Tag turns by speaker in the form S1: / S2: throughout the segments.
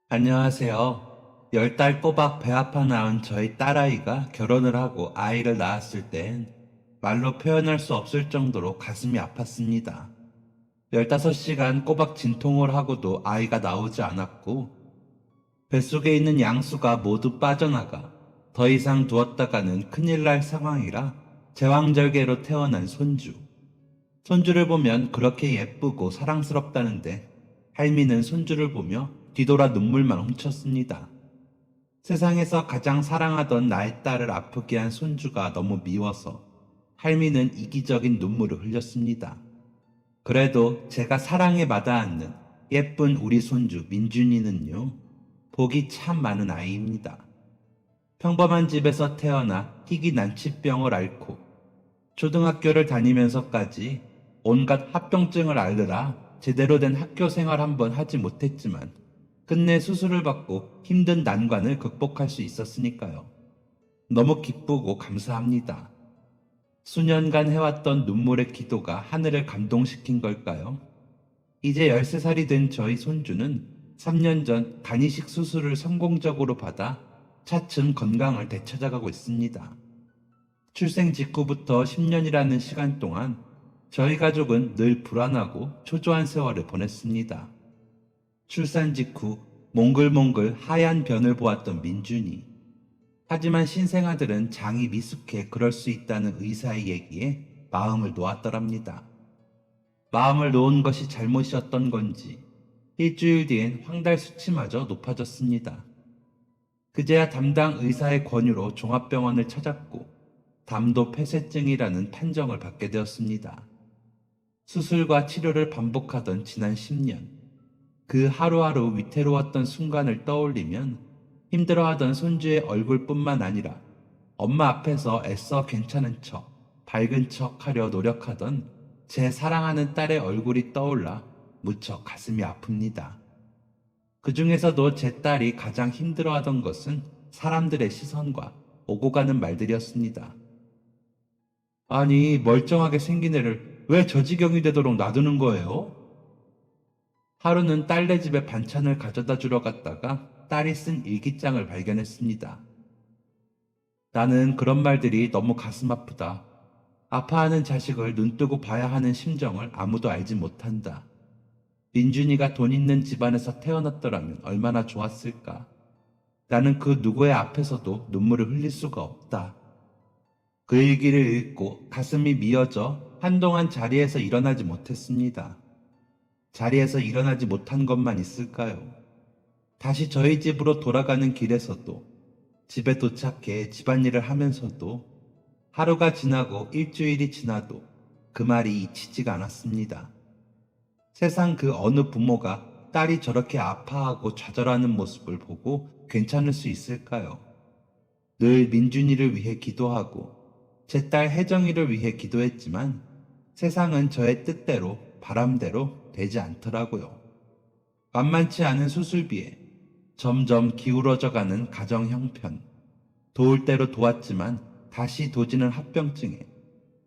S1: 안녕하세요. 10달 꼬박 배 아파 낳은 저희 딸아이가 결혼을 하고 아이를 낳았을 땐 말로 표현할 수 없을 정도로 가슴이 아팠습니다. 15시간 꼬박 진통을 하고도 아이가 나오지 않았고 뱃속에 있는 양수가 모두 빠져나가 더 이상 두었다가는 큰일 날 상황이라 제왕절개로 태어난 손주. 손주를 보면 그렇게 예쁘고 사랑스럽다는데 할미는 손주를 보며 뒤돌아 눈물만 훔쳤습니다. 세상에서 가장 사랑하던 나의 딸을 아프게 한 손주가 너무 미워서 할미는 이기적인 눈물을 흘렸습니다. 그래도 제가 사랑에 마다앉는 예쁜 우리 손주 민준이는요, 복이 참 많은 아이입니다. 평범한 집에서 태어나 희귀 난치병을 앓고 초등학교를 다니면서까지 온갖 합병증을 앓느라 제대로 된 학교 생활 한번 하지 못했지만 끝내 수술을 받고 힘든 난관을 극복할 수 있었으니까요. 너무 기쁘고 감사합니다. 수년간 해왔던 눈물의 기도가 하늘을 감동시킨 걸까요? 이제 13살이 된 저희 손주는 3년 전 간이식 수술을 성공적으로 받아 차츰 건강을 되찾아가고 있습니다. 출생 직후부터 10년이라는 시간 동안 저희 가족은 늘 불안하고 초조한 세월을 보냈습니다. 출산 직후 몽글몽글 하얀 변을 보았던 민준이. 하지만 신생아들은 장이 미숙해 그럴 수 있다는 의사의 얘기에 마음을 놓았더랍니다. 마음을 놓은 것이 잘못이었던 건지 일주일 뒤엔 황달 수치마저 높아졌습니다. 그제야 담당 의사의 권유로 종합병원을 찾았고 담도 폐쇄증이라는 판정을 받게 되었습니다. 수술과 치료를 반복하던 지난 10년, 그 하루하루 위태로웠던 순간을 떠올리면 힘들어하던 손주의 얼굴뿐만 아니라 엄마 앞에서 애써 괜찮은 척, 밝은 척 하려 노력하던 제 사랑하는 딸의 얼굴이 떠올라 무척 가슴이 아픕니다. 그 중에서도 제 딸이 가장 힘들어하던 것은 사람들의 시선과 오고 가는 말들이었습니다. 아니, 멀쩡하게 생긴 애를 왜 저 지경이 되도록 놔두는 거예요? 하루는 딸네 집에 반찬을 가져다 주러 갔다가 딸이 쓴 일기장을 발견했습니다. 나는 그런 말들이 너무 가슴 아프다. 아파하는 자식을 눈뜨고 봐야 하는 심정을 아무도 알지 못한다. 민준이가 돈 있는 집안에서 태어났더라면 얼마나 좋았을까. 나는 그 누구의 앞에서도 눈물을 흘릴 수가 없다. 그 일기를 읽고 가슴이 미어져 한동안 자리에서 일어나지 못했습니다. 자리에서 일어나지 못한 것만 있을까요? 다시 저희 집으로 돌아가는 길에서도, 집에 도착해 집안일을 하면서도, 하루가 지나고 일주일이 지나도 그 말이 잊히지가 않았습니다. 세상 그 어느 부모가 딸이 저렇게 아파하고 좌절하는 모습을 보고 괜찮을 수 있을까요? 늘 민준이를 위해 기도하고 제 딸 혜정이를 위해 기도했지만 세상은 저의 뜻대로 바람대로 되지 않더라고요. 만만치 않은 수술비에 점점 기울어져가는 가정 형편, 도울 대로 도왔지만 다시 도지는 합병증에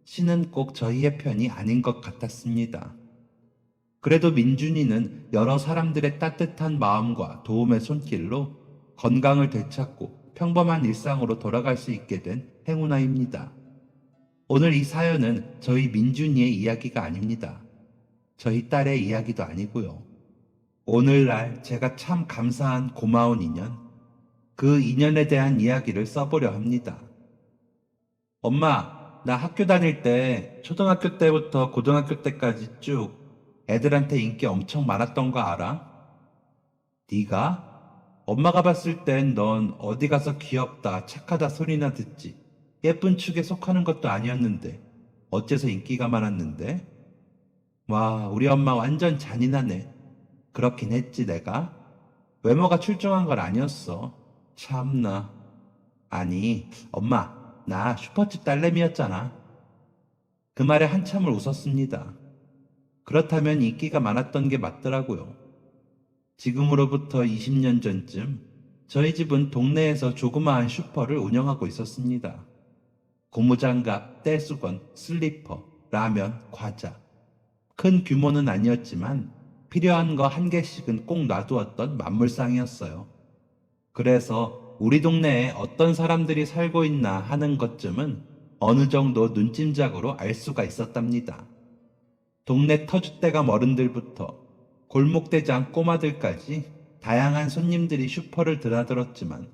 S1: 신은 꼭 저희의 편이 아닌 것 같았습니다. 그래도 민준이는 여러 사람들의 따뜻한 마음과 도움의 손길로 건강을 되찾고 평범한 일상으로 돌아갈 수 있게 된 행운아입니다. 오늘 이 사연은 저희 민준이의 이야기가 아닙니다. 저희 딸의 이야기도 아니고요. 오늘날 제가 참 감사한 고마운 인연, 그 인연에 대한 이야기를 써보려 합니다. 엄마, 나 학교 다닐 때 초등학교 때부터 고등학교 때까지 쭉 애들한테 인기 엄청 많았던 거 알아? 네가? 엄마가 봤을 땐 넌 어디 가서 귀엽다, 착하다 소리나 듣지. 예쁜 축에 속하는 것도 아니었는데 어째서 인기가 많았는데? 와, 우리 엄마 완전 잔인하네. 그렇긴 했지 내가. 외모가 출중한 건 아니었어. 참나. 아니, 엄마, 나 슈퍼집 딸내미였잖아. 그 말에 한참을 웃었습니다. 그렇다면 인기가 많았던 게 맞더라고요. 지금으로부터 20년 전쯤 저희 집은 동네에서 조그마한 슈퍼를 운영하고 있었습니다. 고무장갑, 떼수건, 슬리퍼, 라면, 과자. 큰 규모는 아니었지만 필요한 거 한 개씩은 꼭 놔두었던 만물상이었어요. 그래서 우리 동네에 어떤 사람들이 살고 있나 하는 것쯤은 어느 정도 눈짐작으로 알 수가 있었답니다. 동네 터줏대감 어른들부터 골목대장 꼬마들까지 다양한 손님들이 슈퍼를 드나들었지만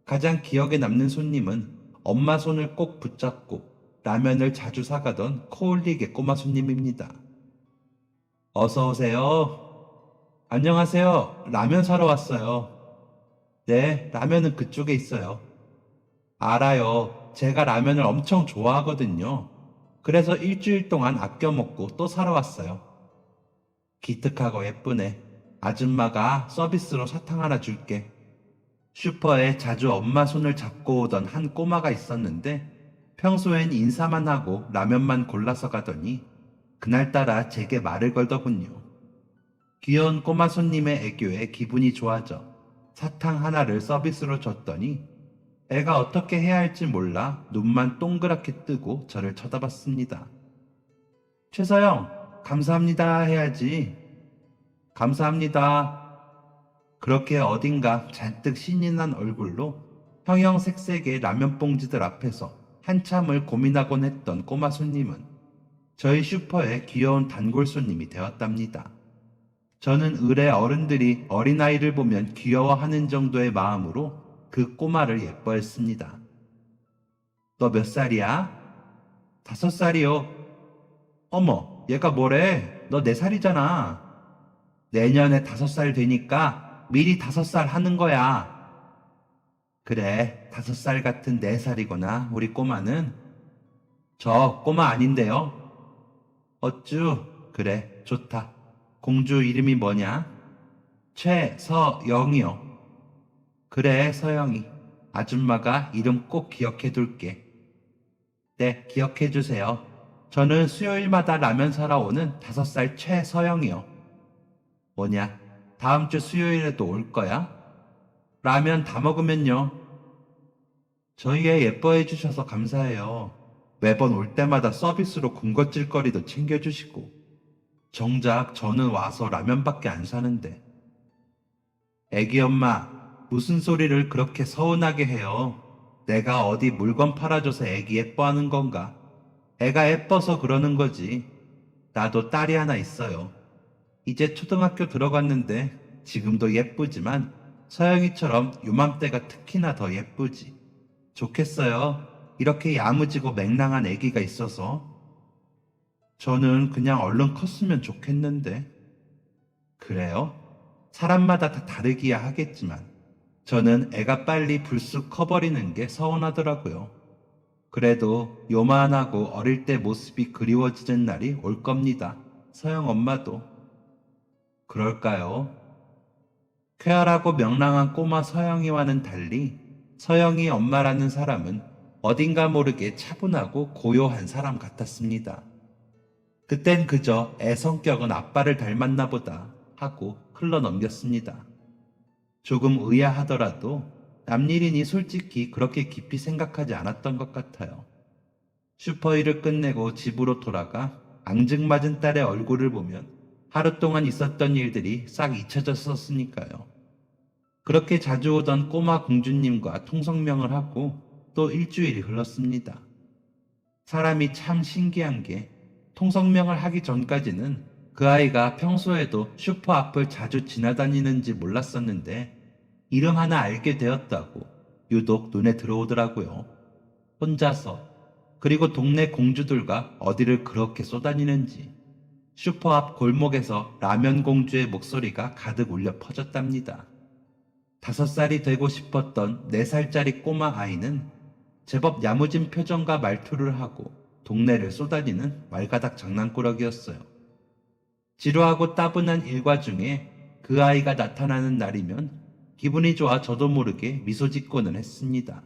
S1: 가장 기억에 남는 손님은 엄마 손을 꼭 붙잡고 라면을 자주 사가던 코올리게 꼬마 손님입니다. 어서 오세요. 안녕하세요. 라면 사러 왔어요. 네, 라면은 그쪽에 있어요. 알아요. 제가 라면을 엄청 좋아하거든요. 그래서 일주일 동안 아껴 먹고 또 사러 왔어요. 기특하고 예쁘네. 아줌마가 서비스로 사탕 하나 줄게. 슈퍼에 자주 엄마 손을 잡고 오던 한 꼬마가 있었는데 평소엔 인사만 하고 라면만 골라서 가더니 그날따라 제게 말을 걸더군요. 귀여운 꼬마 손님의 애교에 기분이 좋아져 사탕 하나를 서비스로 줬더니 애가 어떻게 해야 할지 몰라 눈만 동그랗게 뜨고 저를 쳐다봤습니다. 최서영, 감사합니다 해야지. 감사합니다. 그렇게 어딘가 잔뜩 신이 난 얼굴로 형형색색의 라면 봉지들 앞에서 한참을 고민하곤 했던 꼬마 손님은 저희 슈퍼의 귀여운 단골 손님이 되었답니다. 저는 을의 어른들이 어린아이를 보면 귀여워하는 정도의 마음으로 그 꼬마를 예뻐했습니다. 너 몇 살이야? 5살이요. 어머, 얘가 뭐래? 너 4살이잖아. 내년에 5살 되니까 미리 5살 하는 거야. 그래, 5살 같은 4살이구나, 우리 꼬마는. 저 꼬마 아닌데요? 어쭈, 그래, 좋다. 공주 이름이 뭐냐? 최서영이요. 그래, 서영이. 아줌마가 이름 꼭 기억해 둘게. 네, 기억해 주세요. 저는 수요일마다 라면 사러 오는 5살 최서영이요. 뭐냐, 다음 주 수요일에도 올 거야? 라면 다 먹으면요. 저희 애 예뻐해 주셔서 감사해요. 매번 올 때마다 서비스로 군것질거리도 챙겨주시고. 정작 저는 와서 라면밖에 안 사는데. 애기 엄마, 무슨 소리를 그렇게 서운하게 해요? 내가 어디 물건 팔아줘서 애기 예뻐하는 건가? 애가 예뻐서 그러는 거지. 나도 딸이 하나 있어요. 이제 초등학교 들어갔는데 지금도 예쁘지만 서영이처럼 요맘때가 특히나 더 예쁘지. 좋겠어요. 이렇게 야무지고 맹랑한 애기가 있어서. 저는 그냥 얼른 컸으면 좋겠는데. 그래요? 사람마다 다 다르기야 하겠지만 저는 애가 빨리 불쑥 커버리는 게 서운하더라고요. 그래도 요만하고 어릴 때 모습이 그리워지는 날이 올 겁니다. 서영 엄마도. 그럴까요? 쾌활하고 명랑한 꼬마 서영이와는 달리 서영이 엄마라는 사람은 어딘가 모르게 차분하고 고요한 사람 같았습니다. 그땐 그저 애 성격은 아빠를 닮았나 보다 하고 흘러 넘겼습니다. 조금 의아하더라도 남일이니 솔직히 그렇게 깊이 생각하지 않았던 것 같아요. 슈퍼일을 끝내고 집으로 돌아가 앙증맞은 딸의 얼굴을 보면 하루 동안 있었던 일들이 싹 잊혀졌었으니까요. 그렇게 자주 오던 꼬마 공주님과 통성명을 하고 또 일주일이 흘렀습니다. 사람이 참 신기한 게 통성명을 하기 전까지는 그 아이가 평소에도 슈퍼 앞을 자주 지나다니는지 몰랐었는데 이름 하나 알게 되었다고 유독 눈에 들어오더라고요. 혼자서, 그리고 동네 공주들과 어디를 그렇게 쏘다니는지 슈퍼 앞 골목에서 라면 공주의 목소리가 가득 울려 퍼졌답니다. 5살이 되고 싶었던 4살짜리 꼬마 아이는 제법 야무진 표정과 말투를 하고 동네를 쏘다니는 말가닥 장난꾸러기였어요. 지루하고 따분한 일과 중에 그 아이가 나타나는 날이면 기분이 좋아 저도 모르게 미소 짓고는 했습니다.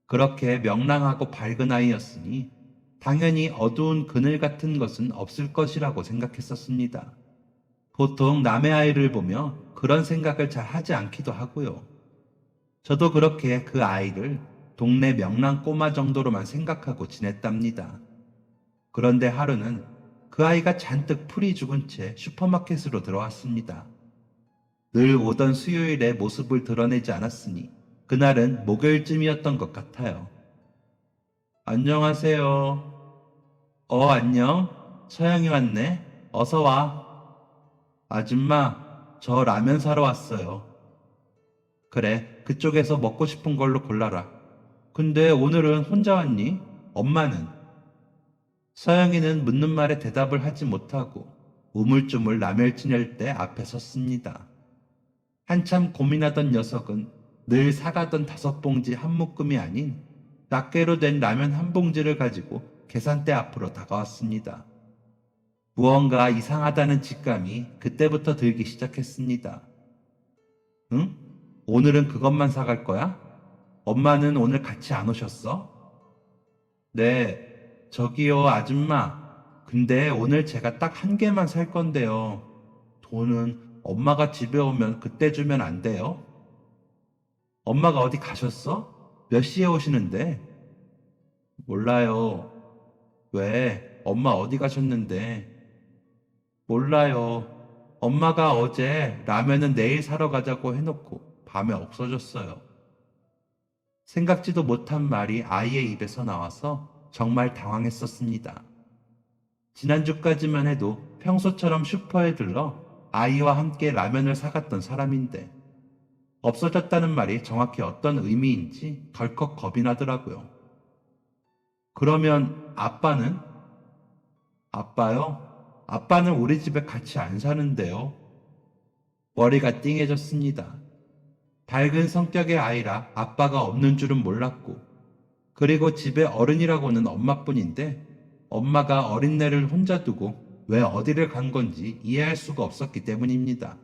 S1: 그렇게 명랑하고 밝은 아이였으니 당연히 어두운 그늘 같은 것은 없을 것이라고 생각했었습니다. 보통 남의 아이를 보며 그런 생각을 잘 하지 않기도 하고요. 저도 그렇게 그 아이를 동네 명랑 꼬마 정도로만 생각하고 지냈답니다. 그런데 하루는 그 아이가 잔뜩 풀이 죽은 채 슈퍼마켓으로 들어왔습니다. 늘 오던 수요일에 모습을 드러내지 않았으니 그날은 목요일쯤이었던 것 같아요. 안녕하세요. 안녕. 서영이 왔네. 어서 와. 아줌마, 저 라면 사러 왔어요. 그래, 그쪽에서 먹고 싶은 걸로 골라라. 근데 오늘은 혼자 왔니? 엄마는? 서영이는 묻는 말에 대답을 하지 못하고 우물쭈물 라면을 지낼 때 앞에 섰습니다. 한참 고민하던 녀석은 늘 사가던 5봉지 한 묶음이 아닌 낱개로 된 라면 한 봉지를 가지고 계산대 앞으로 다가왔습니다. 무언가 이상하다는 직감이 그때부터 들기 시작했습니다. 응? 오늘은 그것만 사갈 거야? 엄마는 오늘 같이 안 오셨어? 네, 저기요, 아줌마. 근데 오늘 제가 딱 1개만 살 건데요. 돈은 엄마가 집에 오면 그때 주면 안 돼요? 엄마가 어디 가셨어? 몇 시에 오시는데? 몰라요. 왜? 엄마 어디 가셨는데? 몰라요. 엄마가 어제 라면은 내일 사러 가자고 해놓고 밤에 없어졌어요. 생각지도 못한 말이 아이의 입에서 나와서 정말 당황했었습니다. 지난주까지만 해도 평소처럼 슈퍼에 들러 아이와 함께 라면을 사갔던 사람인데 없어졌다는 말이 정확히 어떤 의미인지 덜컥 겁이 나더라고요. 그러면 아빠는? 아빠요? 아빠는 우리 집에 같이 안 사는데요. 머리가 띵해졌습니다. 밝은 성격의 아이라 아빠가 없는 줄은 몰랐고, 그리고 집에 어른이라고는 엄마뿐인데 엄마가 어린애를 혼자 두고 왜 어디를 간 건지 이해할 수가 없었기 때문입니다.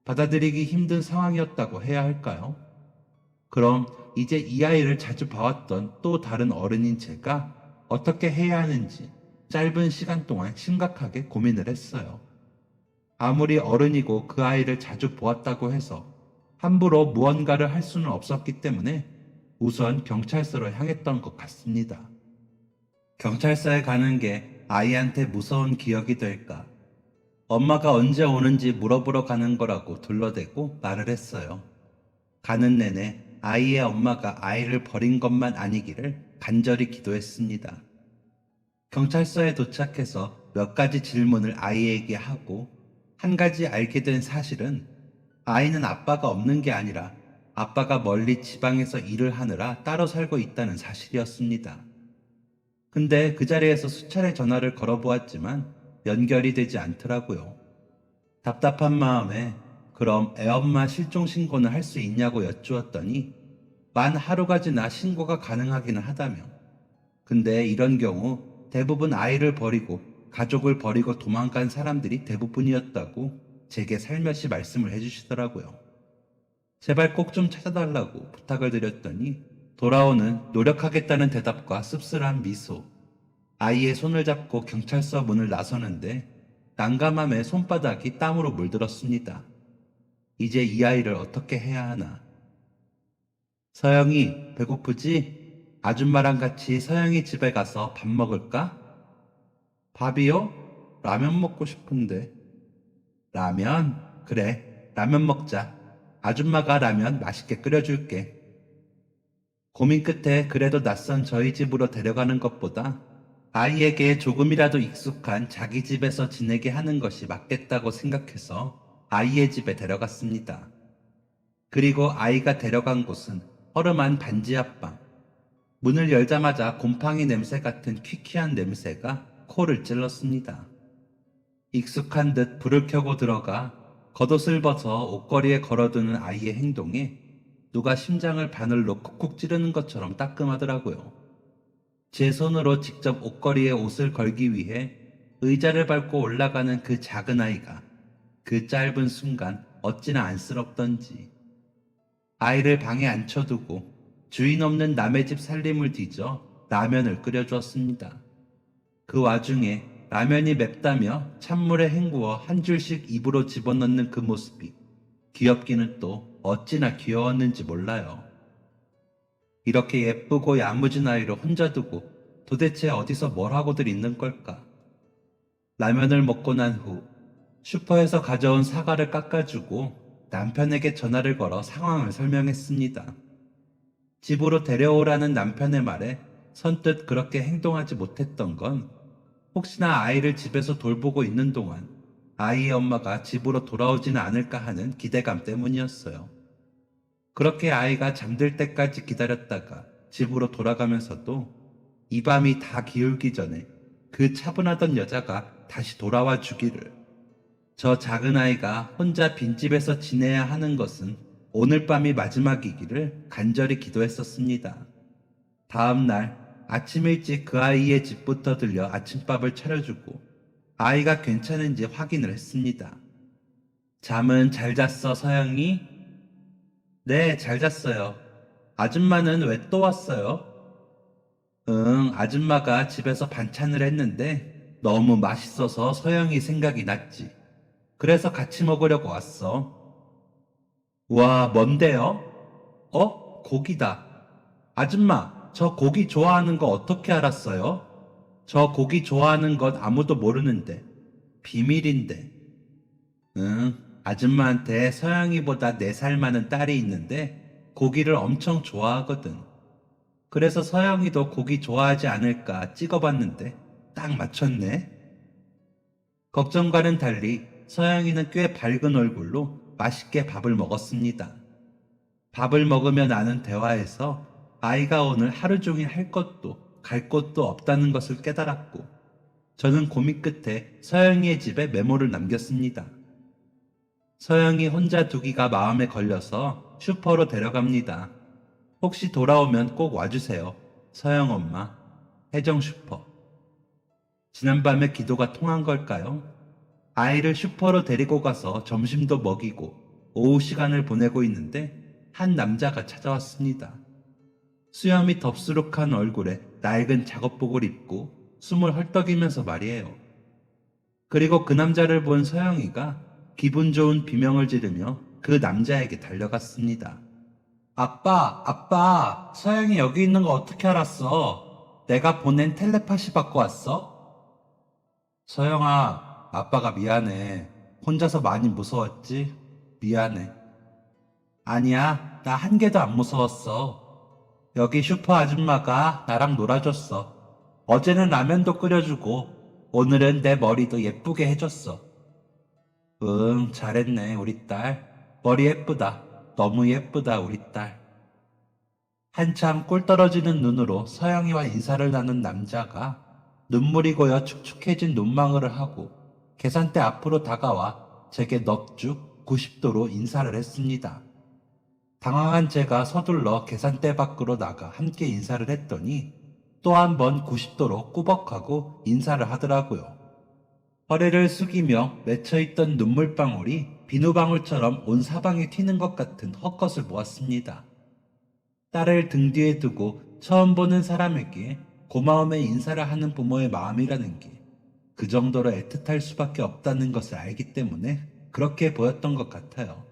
S1: 받아들이기 힘든 상황이었다고 해야 할까요? 그럼 이제 이 아이를 자주 봐왔던 또 다른 어른인 제가 어떻게 해야 하는지 짧은 시간 동안 심각하게 고민을 했어요. 아무리 어른이고 그 아이를 자주 보았다고 해서 함부로 무언가를 할 수는 없었기 때문에 우선 경찰서로 향했던 것 같습니다. 경찰서에 가는 게 아이한테 무서운 기억이 될까? 엄마가 언제 오는지 물어보러 가는 거라고 둘러대고 말을 했어요. 가는 내내 아이의 엄마가 아이를 버린 것만 아니기를 간절히 기도했습니다. 경찰서에 도착해서 몇 가지 질문을 아이에게 하고 한 가지 알게 된 사실은 아이는 아빠가 없는 게 아니라 아빠가 멀리 지방에서 일을 하느라 따로 살고 있다는 사실이었습니다. 근데 그 자리에서 수차례 전화를 걸어보았지만 연결이 되지 않더라고요. 답답한 마음에 그럼 애엄마 실종 신고는 할 수 있냐고 여쭈었더니 만 하루가 지나 신고가 가능하기는 하다며, 근데 이런 경우 대부분 아이를 버리고 가족을 버리고 도망간 사람들이 대부분이었다고 제게 살며시 말씀을 해주시더라고요. 제발 꼭 좀 찾아달라고 부탁을 드렸더니 돌아오는 노력하겠다는 대답과 씁쓸한 미소. 아이의 손을 잡고 경찰서 문을 나서는데 난감함에 손바닥이 땀으로 물들었습니다. 이제 이 아이를 어떻게 해야 하나. 서영이, 배고프지? 아줌마랑 같이 서영이 집에 가서 밥 먹을까? 밥이요? 라면 먹고 싶은데. 라면? 그래, 라면 먹자. 아줌마가 라면 맛있게 끓여줄게. 고민 끝에 그래도 낯선 저희 집으로 데려가는 것보다 아이에게 조금이라도 익숙한 자기 집에서 지내게 하는 것이 맞겠다고 생각해서 아이의 집에 데려갔습니다. 그리고 아이가 데려간 곳은 허름한 반지 앞방. 문을 열자마자 곰팡이 냄새 같은 퀴퀴한 냄새가 코를 찔렀습니다. 익숙한 듯 불을 켜고 들어가 겉옷을 벗어 옷걸이에 걸어두는 아이의 행동에 누가 심장을 바늘로 콕콕 찌르는 것처럼 따끔하더라고요. 제 손으로 직접 옷걸이에 옷을 걸기 위해 의자를 밟고 올라가는 그 작은 아이가 그 짧은 순간 어찌나 안쓰럽던지. 아이를 방에 앉혀두고 주인 없는 남의 집 살림을 뒤져 라면을 끓여주었습니다. 그 와중에 라면이 맵다며 찬물에 헹구어 한 줄씩 입으로 집어넣는 그 모습이 귀엽기는 또 어찌나 귀여웠는지 몰라요. 이렇게 예쁘고 야무진 아이를 혼자 두고 도대체 어디서 뭘 하고들 있는 걸까? 라면을 먹고 난 후 슈퍼에서 가져온 사과를 깎아주고 남편에게 전화를 걸어 상황을 설명했습니다. 집으로 데려오라는 남편의 말에 선뜻 그렇게 행동하지 못했던 건 혹시나 아이를 집에서 돌보고 있는 동안 아이의 엄마가 집으로 돌아오지는 않을까 하는 기대감 때문이었어요. 그렇게 아이가 잠들 때까지 기다렸다가 집으로 돌아가면서도 이 밤이 다 기울기 전에 그 차분하던 여자가 다시 돌아와 주기를, 저 작은 아이가 혼자 빈집에서 지내야 하는 것은 오늘 밤이 마지막이기를 간절히 기도했었습니다. 다음 날 아침 일찍 그 아이의 집부터 들려 아침밥을 차려주고 아이가 괜찮은지 확인을 했습니다. 잠은 잘 잤어, 서영이? 네, 잘 잤어요. 아줌마는 왜 또 왔어요? 응, 아줌마가 집에서 반찬을 했는데 너무 맛있어서 서영이 생각이 났지. 그래서 같이 먹으려고 왔어. 와, 뭔데요? 고기다. 아줌마, 저 고기 좋아하는 거 어떻게 알았어요? 저 고기 좋아하는 건 아무도 모르는데. 비밀인데. 응, 아줌마한테 서영이보다 4살 많은 딸이 있는데 고기를 엄청 좋아하거든. 그래서 서영이도 고기 좋아하지 않을까 찍어봤는데 딱 맞췄네. 걱정과는 달리 서영이는 꽤 밝은 얼굴로 맛있게 밥을 먹었습니다. 밥을 먹으며 나눈 대화에서 아이가 오늘 하루 종일 할 것도 갈 곳도 없다는 것을 깨달았고 저는 고민 끝에 서영이의 집에 메모를 남겼습니다. 서영이 혼자 두기가 마음에 걸려서 슈퍼로 데려갑니다. 혹시 돌아오면 꼭 와주세요. 서영 엄마, 혜정 슈퍼. 지난밤에 기도가 통한 걸까요? 아이를 슈퍼로 데리고 가서 점심도 먹이고 오후 시간을 보내고 있는데 한 남자가 찾아왔습니다. 수염이 덥수룩한 얼굴에 낡은 작업복을 입고 숨을 헐떡이면서 말이에요. 그리고 그 남자를 본 서영이가 기분 좋은 비명을 지르며 그 남자에게 달려갔습니다. 아빠, 서영이 여기 있는 거 어떻게 알았어? 내가 보낸 텔레파시 받고 왔어? 서영아, 아빠가 미안해. 혼자서 많이 무서웠지? 미안해. 아니야, 나 한 개도 안 무서웠어. 여기 슈퍼 아줌마가 나랑 놀아줬어. 어제는 라면도 끓여주고, 오늘은 내 머리도 예쁘게 해줬어. 응, 잘했네, 우리 딸. 머리 예쁘다. 너무 예쁘다, 우리 딸. 한참 꿀 떨어지는 눈으로 서영이와 인사를 나눈 남자가 눈물이 고여 축축해진 눈망울을 하고 계산대 앞으로 다가와 제게 넙죽 90도로 인사를 했습니다. 당황한 제가 서둘러 계산대 밖으로 나가 함께 인사를 했더니 또 한 번 90도로 꾸벅하고 인사를 하더라고요. 허리를 숙이며 맺혀있던 눈물방울이 비누방울처럼 온 사방에 튀는 것 같은 헛것을 모았습니다. 딸을 등 뒤에 두고 처음 보는 사람에게 고마움의 인사를 하는 부모의 마음이라는 게 그 정도로 애틋할 수밖에 없다는 것을 알기 때문에 그렇게 보였던 것 같아요.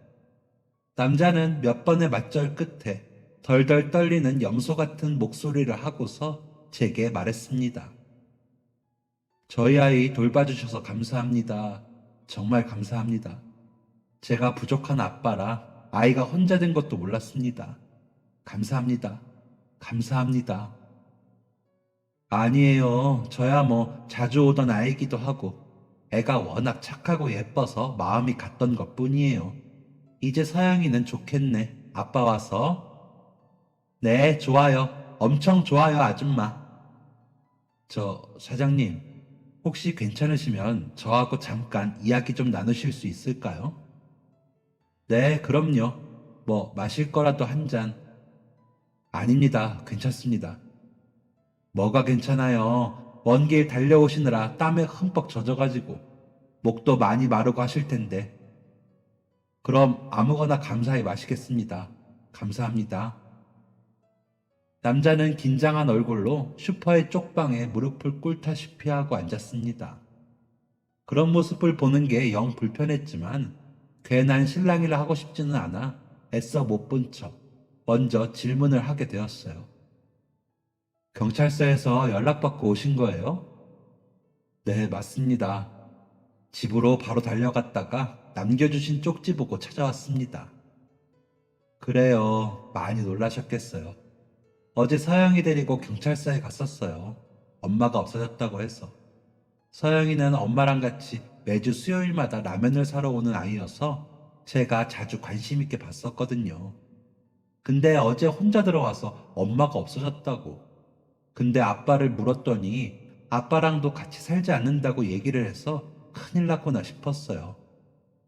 S1: 남자는 몇 번의 맞절 끝에 덜덜 떨리는 염소 같은 목소리를 하고서 제게 말했습니다. 저희 아이 돌봐주셔서 감사합니다. 정말 감사합니다. 제가 부족한 아빠라 아이가 혼자 된 것도 몰랐습니다. 감사합니다. 감사합니다. 아니에요. 저야 뭐 자주 오던 아이기도 하고 애가 워낙 착하고 예뻐서 마음이 갔던 것 뿐이에요. 이제 서영이는 좋겠네. 아빠 와서. 네, 좋아요. 엄청 좋아요, 아줌마. 사장님, 혹시 괜찮으시면 저하고 잠깐 이야기 좀 나누실 수 있을까요? 네, 그럼요. 뭐 마실 거라도 한 잔. 아닙니다. 괜찮습니다. 뭐가 괜찮아요. 먼 길 달려오시느라 땀에 흠뻑 젖어가지고 목도 많이 마르고 하실 텐데. 그럼 아무거나 감사히 마시겠습니다. 감사합니다. 남자는 긴장한 얼굴로 슈퍼의 쪽방에 무릎을 꿇다시피 하고 앉았습니다. 그런 모습을 보는 게 영 불편했지만 괜한 신랑이라 하고 싶지는 않아 애써 못 본 척 먼저 질문을 하게 되었어요. 경찰서에서 연락받고 오신 거예요? 네, 맞습니다. 집으로 바로 달려갔다가 남겨주신 쪽지 보고 찾아왔습니다. 그래요. 많이 놀라셨겠어요. 어제 서영이 데리고 경찰서에 갔었어요. 엄마가 없어졌다고 해서. 서영이는 엄마랑 같이 매주 수요일마다 라면을 사러 오는 아이여서 제가 자주 관심 있게 봤었거든요. 근데 어제 혼자 들어와서 엄마가 없어졌다고. 근데 아빠를 물었더니 아빠랑도 같이 살지 않는다고 얘기를 해서 큰일 났구나 싶었어요.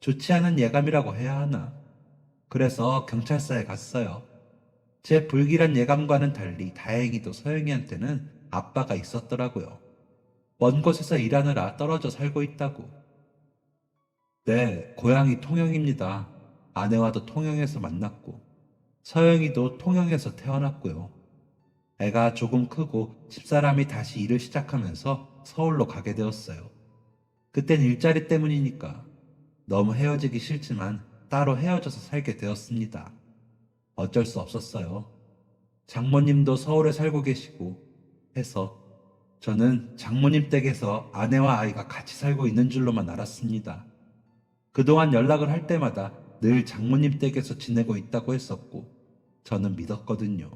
S1: 좋지 않은 예감이라고 해야 하나. 그래서 경찰서에 갔어요. 제 불길한 예감과는 달리 다행히도 서영이한테는 아빠가 있었더라고요. 먼 곳에서 일하느라 떨어져 살고 있다고. 네, 고향이 통영입니다. 아내와도 통영에서 만났고, 서영이도 통영에서 태어났고요. 애가 조금 크고 집사람이 다시 일을 시작하면서 서울로 가게 되었어요. 그땐 일자리 때문이니까 너무 헤어지기 싫지만 따로 헤어져서 살게 되었습니다. 어쩔 수 없었어요. 장모님도 서울에 살고 계시고 해서 저는 장모님 댁에서 아내와 아이가 같이 살고 있는 줄로만 알았습니다. 그동안 연락을 할 때마다 늘 장모님 댁에서 지내고 있다고 했었고 저는 믿었거든요.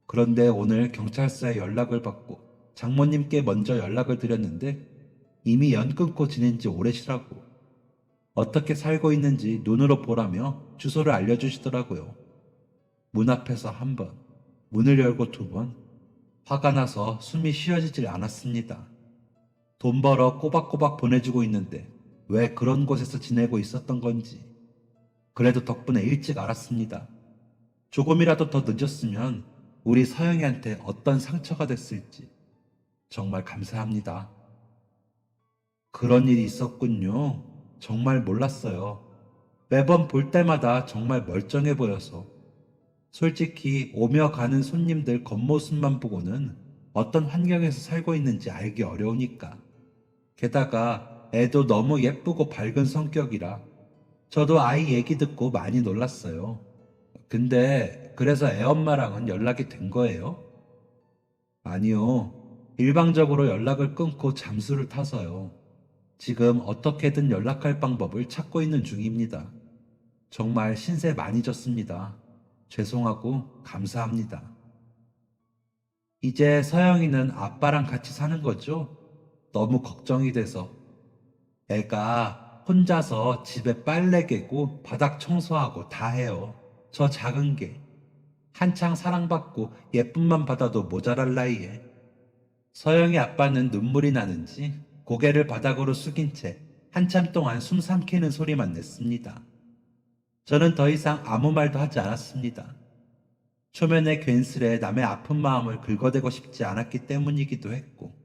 S1: 그런데 오늘 경찰서에 연락을 받고 장모님께 먼저 연락을 드렸는데 이미 연 끊고 지낸 지 오래시라고 어떻게 살고 있는지 눈으로 보라며 주소를 알려주시더라고요. 문 앞에서 한 번, 문을 열고 두 번, 화가 나서 숨이 쉬어지질 않았습니다. 돈 벌어 꼬박꼬박 보내주고 있는데 왜 그런 곳에서 지내고 있었던 건지. 그래도 덕분에 일찍 알았습니다. 조금이라도 더 늦었으면 우리 서영이한테 어떤 상처가 됐을지. 정말 감사합니다. 그런 일이 있었군요. 정말 몰랐어요. 매번 볼 때마다 정말 멀쩡해 보여서. 솔직히 오며 가는 손님들 겉모습만 보고는 어떤 환경에서 살고 있는지 알기 어려우니까. 게다가 애도 너무 예쁘고 밝은 성격이라 저도 아이 얘기 듣고 많이 놀랐어요. 근데 그래서 애 엄마랑은 연락이 된 거예요? 아니요. 일방적으로 연락을 끊고 잠수를 타서요. 지금 어떻게든 연락할 방법을 찾고 있는 중입니다. 정말 신세 많이 졌습니다. 죄송하고 감사합니다. 이제 서영이는 아빠랑 같이 사는 거죠? 너무 걱정이 돼서. 애가 혼자서 집에 빨래 개고 바닥 청소하고 다 해요. 저 작은 게. 한창 사랑받고 예쁨만 받아도 모자랄 나이에. 서영이 아빠는 눈물이 나는지 고개를 바닥으로 숙인 채 한참 동안 숨 삼키는 소리만 냈습니다. 저는 더 이상 아무 말도 하지 않았습니다. 초면에 괜스레 남의 아픈 마음을 긁어대고 싶지 않았기 때문이기도 했고,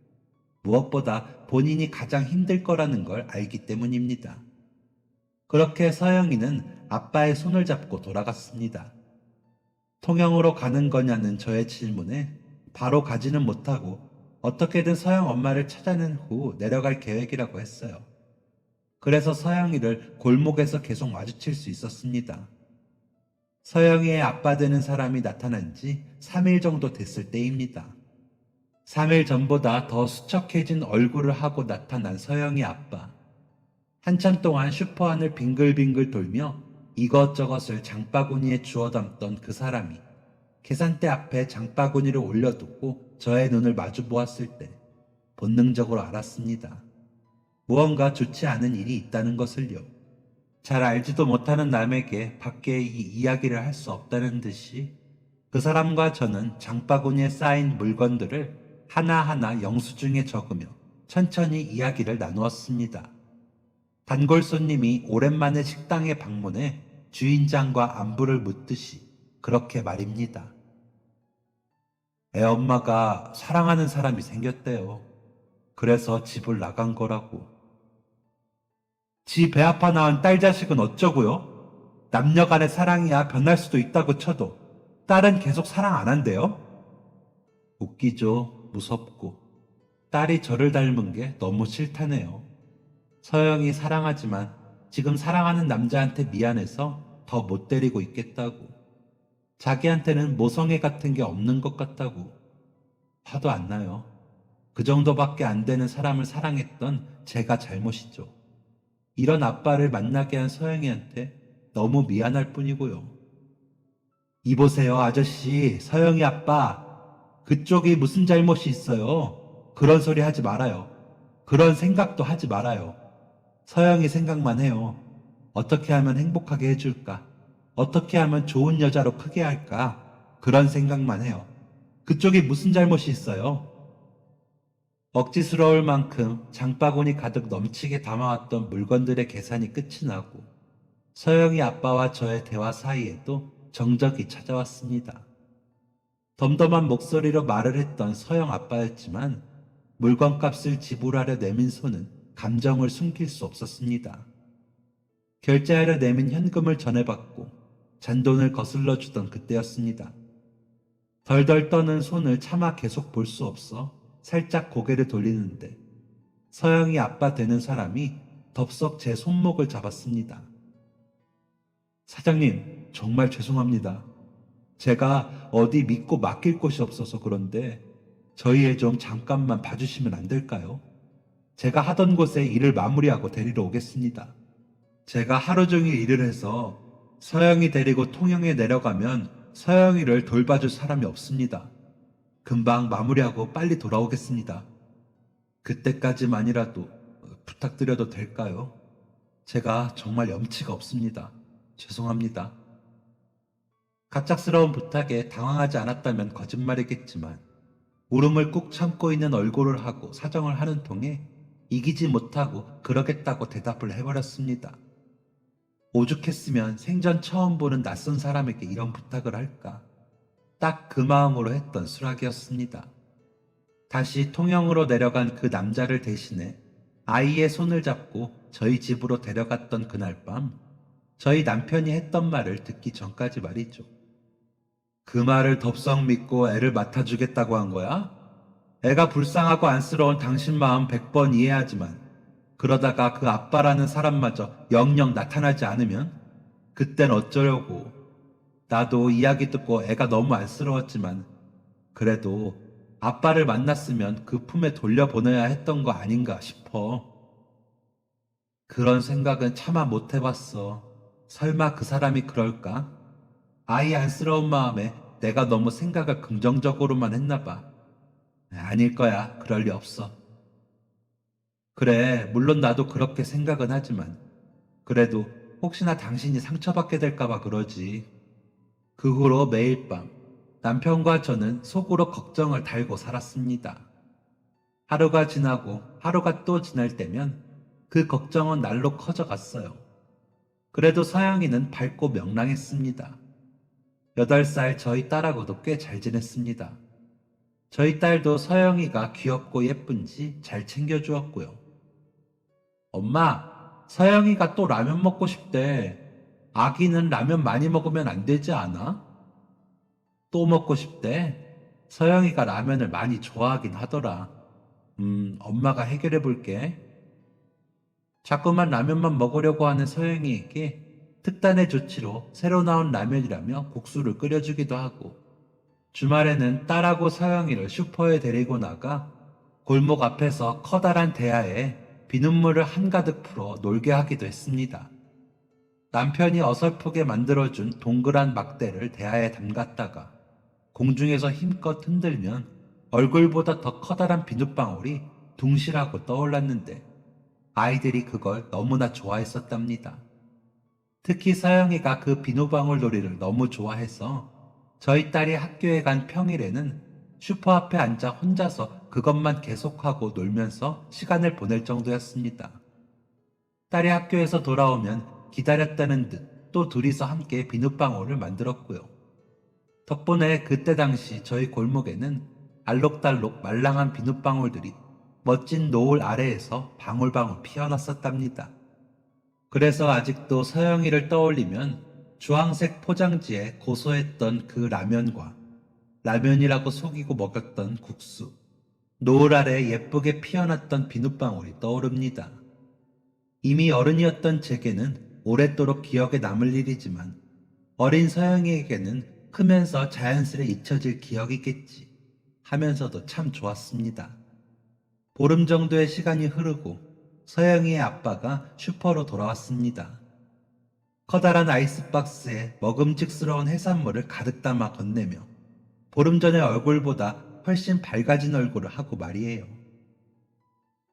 S1: 무엇보다 본인이 가장 힘들 거라는 걸 알기 때문입니다. 그렇게 서영이는 아빠의 손을 잡고 돌아갔습니다. 통영으로 가는 거냐는 저의 질문에 바로 가지는 못하고 어떻게든 서영 엄마를 찾아낸 후 내려갈 계획이라고 했어요. 그래서 서영이를 골목에서 계속 마주칠 수 있었습니다. 서영이의 아빠 되는 사람이 나타난 지 3일 정도 됐을 때입니다. 3일 전보다 더 수척해진 얼굴을 하고 나타난 서영이 아빠. 한참 동안 슈퍼 안을 빙글빙글 돌며 이것저것을 장바구니에 주워 담던 그 사람이 계산대 앞에 장바구니를 올려두고 저의 눈을 마주 보았을 때 본능적으로 알았습니다. 무언가 좋지 않은 일이 있다는 것을요. 잘 알지도 못하는 남에게 밖에 이 이야기를 할 수 없다는 듯이 그 사람과 저는 장바구니에 쌓인 물건들을 하나하나 영수증에 적으며 천천히 이야기를 나누었습니다. 단골 손님이 오랜만에 식당에 방문해 주인장과 안부를 묻듯이 그렇게 말입니다. 애 엄마가 사랑하는 사람이 생겼대요. 그래서 집을 나간 거라고. 지 배 아파 낳은 딸 자식은 어쩌고요? 남녀 간의 사랑이야 변할 수도 있다고 쳐도 딸은 계속 사랑 안 한대요? 웃기죠. 무섭고. 딸이 저를 닮은 게 너무 싫다네요. 서영이 사랑하지만 지금 사랑하는 남자한테 미안해서 더 못 데리고 있겠다고. 자기한테는 모성애 같은 게 없는 것 같다고. 화도 안 나요. 그 정도밖에 안 되는 사람을 사랑했던 제가 잘못이죠. 이런 아빠를 만나게 한 서영이한테 너무 미안할 뿐이고요. 이보세요, 아저씨, 서영이 아빠. 그쪽이 무슨 잘못이 있어요? 그런 소리 하지 말아요. 그런 생각도 하지 말아요. 서영이 생각만 해요. 어떻게 하면 행복하게 해줄까? 어떻게 하면 좋은 여자로 크게 할까? 그런 생각만 해요. 그쪽이 무슨 잘못이 있어요? 억지스러울 만큼 장바구니 가득 넘치게 담아왔던 물건들의 계산이 끝이 나고 서영이 아빠와 저의 대화 사이에도 정적이 찾아왔습니다. 덤덤한 목소리로 말을 했던 서영 아빠였지만 물건값을 지불하려 내민 손은 감정을 숨길 수 없었습니다. 결제하려 내민 현금을 전해받고 잔돈을 거슬러 주던 그때였습니다. 덜덜 떠는 손을 차마 계속 볼 수 없어 살짝 고개를 돌리는데 서영이 아빠 되는 사람이 덥석 제 손목을 잡았습니다. 사장님, 정말 죄송합니다. 제가 어디 믿고 맡길 곳이 없어서 그런데 저희 애 좀 잠깐만 봐주시면 안 될까요? 제가 하던 곳에 일을 마무리하고 데리러 오겠습니다. 제가 하루 종일 일을 해서 서영이 데리고 통영에 내려가면 서영이를 돌봐줄 사람이 없습니다. 금방 마무리하고 빨리 돌아오겠습니다. 그때까지만이라도 부탁드려도 될까요? 제가 정말 염치가 없습니다. 죄송합니다. 갑작스러운 부탁에 당황하지 않았다면 거짓말이겠지만 울음을 꾹 참고 있는 얼굴을 하고 사정을 하는 통에 이기지 못하고 그러겠다고 대답을 해버렸습니다. 오죽했으면 생전 처음 보는 낯선 사람에게 이런 부탁을 할까? 딱 그 마음으로 했던 수락이었습니다. 다시 통영으로 내려간 그 남자를 대신해 아이의 손을 잡고 저희 집으로 데려갔던 그날 밤, 저희 남편이 했던 말을 듣기 전까지 말이죠. 그 말을 덥석 믿고 애를 맡아주겠다고 한 거야? 애가 불쌍하고 안쓰러운 당신 마음 100번 이해하지만 그러다가 그 아빠라는 사람마저 영영 나타나지 않으면 그땐 어쩌려고. 나도 이야기 듣고 애가 너무 안쓰러웠지만 그래도 아빠를 만났으면 그 품에 돌려보내야 했던 거 아닌가 싶어. 그런 생각은 차마 못 해봤어. 설마 그 사람이 그럴까? 아이 안쓰러운 마음에 내가 너무 생각을 긍정적으로만 했나 봐. 아닐 거야. 그럴 리 없어. 그래, 물론 나도 그렇게 생각은 하지만 그래도 혹시나 당신이 상처받게 될까 봐 그러지. 그 후로 매일 밤 남편과 저는 속으로 걱정을 달고 살았습니다. 하루가 지나고 하루가 또 지날 때면 그 걱정은 날로 커져갔어요. 그래도 서영이는 밝고 명랑했습니다. 8살 저희 딸하고도 꽤 잘 지냈습니다. 저희 딸도 서영이가 귀엽고 예쁜지 잘 챙겨주었고요. 엄마, 서영이가 또 라면 먹고 싶대. 아기는 라면 많이 먹으면 안 되지 않아? 또 먹고 싶대. 서영이가 라면을 많이 좋아하긴 하더라. 엄마가 해결해 볼게. 자꾸만 라면만 먹으려고 하는 서영이에게 특단의 조치로 새로 나온 라면이라며 국수를 끓여주기도 하고 주말에는 딸하고 서영이를 슈퍼에 데리고 나가 골목 앞에서 커다란 대야에 비눗물을 한가득 풀어 놀게 하기도 했습니다. 남편이 어설프게 만들어준 동그란 막대를 대야에 담갔다가 공중에서 힘껏 흔들면 얼굴보다 더 커다란 비눗방울이 둥실하고 떠올랐는데 아이들이 그걸 너무나 좋아했었답니다. 특히 서영이가 그 비눗방울 놀이를 너무 좋아해서 저희 딸이 학교에 간 평일에는 슈퍼 앞에 앉아 혼자서 그것만 계속하고 놀면서 시간을 보낼 정도였습니다. 딸이 학교에서 돌아오면 기다렸다는 듯 또 둘이서 함께 비눗방울을 만들었고요. 덕분에 그때 당시 저희 골목에는 알록달록 말랑한 비눗방울들이 멋진 노을 아래에서 방울방울 피어났었답니다. 그래서 아직도 서영이를 떠올리면 주황색 포장지에 고소했던 그 라면과 라면이라고 속이고 먹었던 국수, 노을 아래 예쁘게 피어났던 비눗방울이 떠오릅니다. 이미 어른이었던 제게는 오랫도록 기억에 남을 일이지만 어린 서영이에게는 크면서 자연스레 잊혀질 기억이겠지 하면서도 참 좋았습니다. 보름 정도의 시간이 흐르고 서영이의 아빠가 슈퍼로 돌아왔습니다. 커다란 아이스박스에 먹음직스러운 해산물을 가득 담아 건네며 보름 전의 얼굴보다 훨씬 밝아진 얼굴을 하고 말이에요.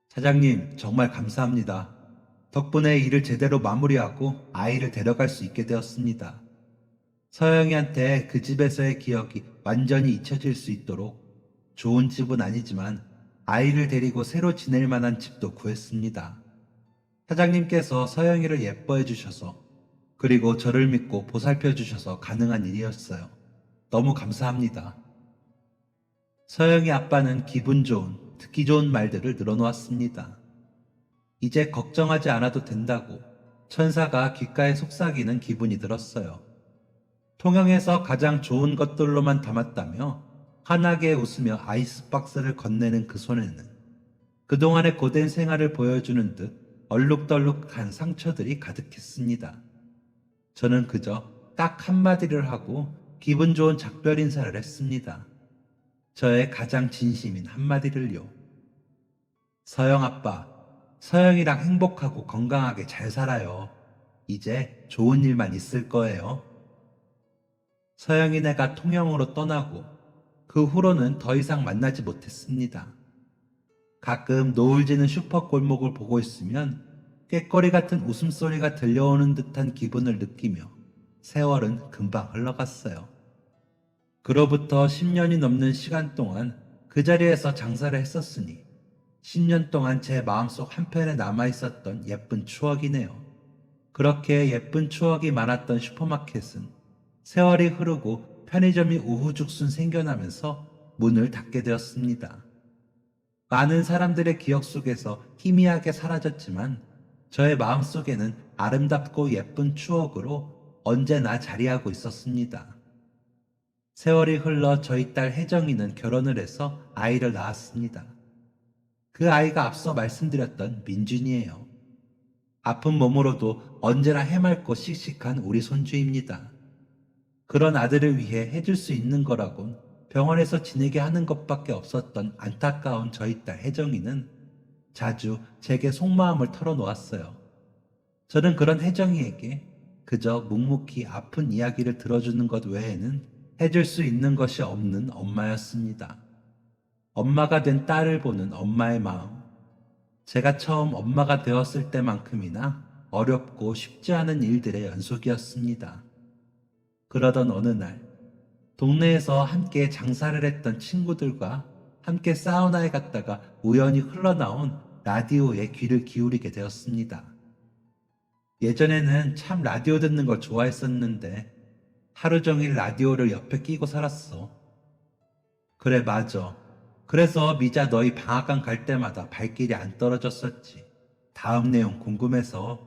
S1: 사장님, 정말 감사합니다. 덕분에 일을 제대로 마무리하고 아이를 데려갈 수 있게 되었습니다. 서영이한테 그 집에서의 기억이 완전히 잊혀질 수 있도록 좋은 집은 아니지만 아이를 데리고 새로 지낼 만한 집도 구했습니다. 사장님께서 서영이를 예뻐해 주셔서 그리고 저를 믿고 보살펴 주셔서 가능한 일이었어요. 너무 감사합니다. 서영이 아빠는 기분 좋은, 듣기 좋은 말들을 늘어놓았습니다. 이제 걱정하지 않아도 된다고 천사가 귓가에 속삭이는 기분이 들었어요. 통영에서 가장 좋은 것들로만 담았다며 환하게 웃으며 아이스박스를 건네는 그 손에는 그동안의 고된 생활을 보여주는 듯 얼룩덜룩한 상처들이 가득했습니다. 저는 그저 딱 한마디를 하고 기분 좋은 작별 인사를 했습니다. 저의 가장 진심인 한마디를요. 서영 아빠, 서영이랑 행복하고 건강하게 잘 살아요. 이제 좋은 일만 있을 거예요. 서영이네가 통영으로 떠나고 그 후로는 더 이상 만나지 못했습니다. 가끔 노을 지는 슈퍼 골목을 보고 있으면 꾀꼬리 같은 웃음소리가 들려오는 듯한 기분을 느끼며 세월은 금방 흘러갔어요. 그로부터 10년이 넘는 시간 동안 그 자리에서 장사를 했었으니 10년 동안 제 마음속 한편에 남아있었던 예쁜 추억이네요. 그렇게 예쁜 추억이 많았던 슈퍼마켓은 세월이 흐르고 편의점이 우후죽순 생겨나면서 문을 닫게 되었습니다. 많은 사람들의 기억 속에서 희미하게 사라졌지만 저의 마음속에는 아름답고 예쁜 추억으로 언제나 자리하고 있었습니다. 세월이 흘러 저희 딸 혜정이는 결혼을 해서 아이를 낳았습니다. 그 아이가 앞서 말씀드렸던 민준이에요. 아픈 몸으로도 언제나 해맑고 씩씩한 우리 손주입니다. 그런 아들을 위해 해줄 수 있는 거라곤 병원에서 지내게 하는 것밖에 없었던 안타까운 저희 딸 혜정이는 자주 제게 속마음을 털어놓았어요. 저는 그런 혜정이에게 그저 묵묵히 아픈 이야기를 들어주는 것 외에는 해줄 수 있는 것이 없는 엄마였습니다. 엄마가 된 딸을 보는 엄마의 마음. 제가 처음 엄마가 되었을 때만큼이나 어렵고 쉽지 않은 일들의 연속이었습니다. 그러던 어느 날, 동네에서 함께 장사를 했던 친구들과 함께 사우나에 갔다가 우연히 흘러나온 라디오에 귀를 기울이게 되었습니다. 예전에는 참 라디오 듣는 걸 좋아했었는데 하루 종일 라디오를 옆에 끼고 살았어. 그래, 맞아. 그래서 미자 너희 방앗간 갈 때마다 발길이 안 떨어졌었지. 다음 내용 궁금해서.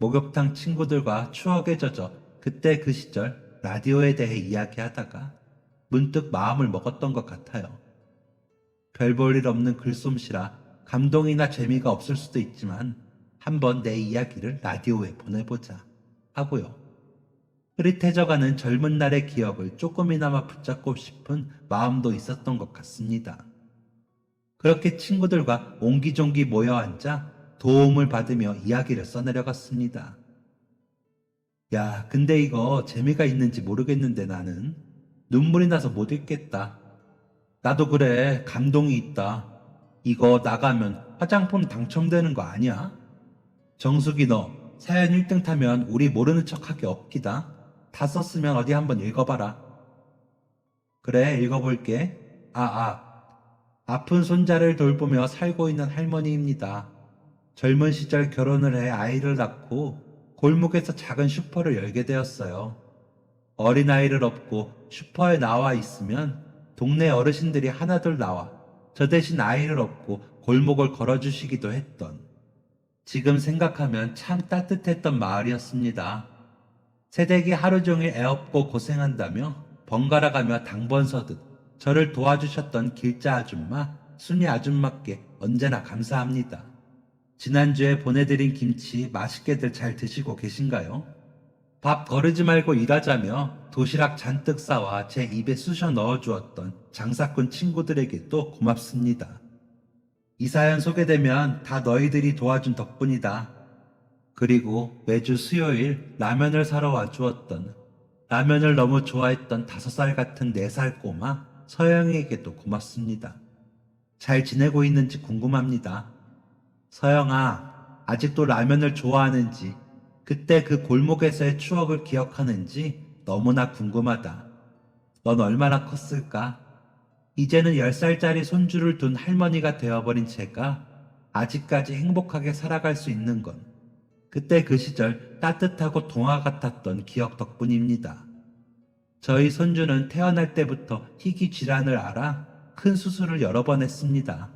S1: 목욕탕 친구들과 추억에 젖어 그때 그 시절 라디오에 대해 이야기하다가 문득 마음을 먹었던 것 같아요. 별 볼 일 없는 글솜씨라 감동이나 재미가 없을 수도 있지만 한번 내 이야기를 라디오에 보내보자 하고요. 흐릿해져가는 젊은 날의 기억을 조금이나마 붙잡고 싶은 마음도 있었던 것 같습니다. 그렇게 친구들과 옹기종기 모여 앉아 도움을 받으며 이야기를 써내려갔습니다. 야, 근데 이거 재미가 있는지 모르겠는데 나는 눈물이 나서 못 읽겠다. 나도 그래, 감동이 있다. 이거 나가면 화장품 당첨되는 거 아니야? 정숙이 너 사연 1등 타면 우리 모르는 척하기 없기다. 다 썼으면 어디 한번 읽어봐라. 그래, 읽어볼게. 아픈 손자를 돌보며 살고 있는 할머니입니다. 젊은 시절 결혼을 해 아이를 낳고 골목에서 작은 슈퍼를 열게 되었어요. 어린아이를 업고 슈퍼에 나와 있으면 동네 어르신들이 하나둘 나와 저 대신 아이를 업고 골목을 걸어주시기도 했던, 지금 생각하면 참 따뜻했던 마을이었습니다. 새댁이 하루 종일 애업고 고생한다며 번갈아가며 당번 서듯 저를 도와주셨던 길자 아줌마, 순이 아줌마께 언제나 감사합니다. 지난주에 보내드린 김치 맛있게들 잘 드시고 계신가요? 밥 거르지 말고 일하자며 도시락 잔뜩 싸와 제 입에 쑤셔 넣어주었던 장사꾼 친구들에게도 고맙습니다. 이 사연 소개되면 다 너희들이 도와준 덕분이다. 그리고 매주 수요일 라면을 사러 와주었던, 라면을 너무 좋아했던 5살 같은 4살 꼬마 서영에게도 고맙습니다. 잘 지내고 있는지 궁금합니다. 서영아, 아직도 라면을 좋아하는지, 그때 그 골목에서의 추억을 기억하는지 너무나 궁금하다. 넌 얼마나 컸을까? 이제는 10살짜리 손주를 둔 할머니가 되어버린 제가 아직까지 행복하게 살아갈 수 있는 건 그때 그 시절 따뜻하고 동화 같았던 기억 덕분입니다. 저희 손주는 태어날 때부터 희귀 질환을 앓아 큰 수술을 여러 번 했습니다.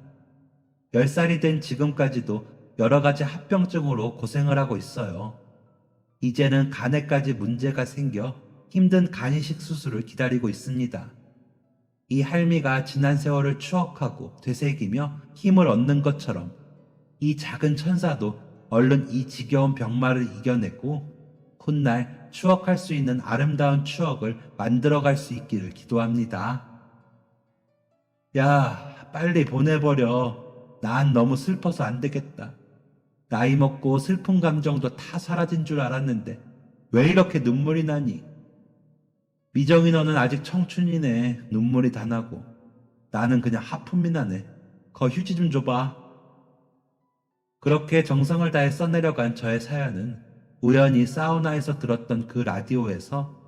S1: 10살이 된 지금까지도 여러 가지 합병증으로 고생을 하고 있어요. 이제는 간에까지 문제가 생겨 힘든 간이식 수술을 기다리고 있습니다. 이 할미가 지난 세월을 추억하고 되새기며 힘을 얻는 것처럼 이 작은 천사도 얼른 이 지겨운 병마를 이겨내고 훗날 추억할 수 있는 아름다운 추억을 만들어갈 수 있기를 기도합니다. 야, 빨리 보내버려. 난 너무 슬퍼서 안 되겠다. 나이 먹고 슬픈 감정도 다 사라진 줄 알았는데 왜 이렇게 눈물이 나니? 미정이 너는 아직 청춘이네. 눈물이 다 나고. 나는 그냥 하품이 나네. 거 휴지 좀 줘봐. 그렇게 정성을 다해 써내려간 저의 사연은 우연히 사우나에서 들었던 그 라디오에서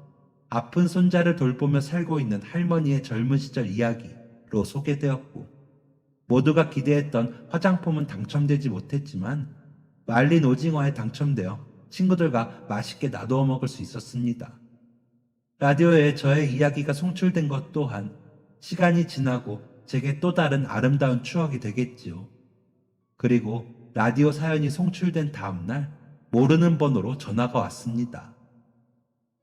S1: 아픈 손자를 돌보며 살고 있는 할머니의 젊은 시절 이야기로 소개되었고, 모두가 기대했던 화장품은 당첨되지 못했지만 말린 오징어에 당첨되어 친구들과 맛있게 나누어 먹을 수 있었습니다. 라디오에 저의 이야기가 송출된 것 또한 시간이 지나고 제게 또 다른 아름다운 추억이 되겠지요. 그리고 라디오 사연이 송출된 다음날 모르는 번호로 전화가 왔습니다.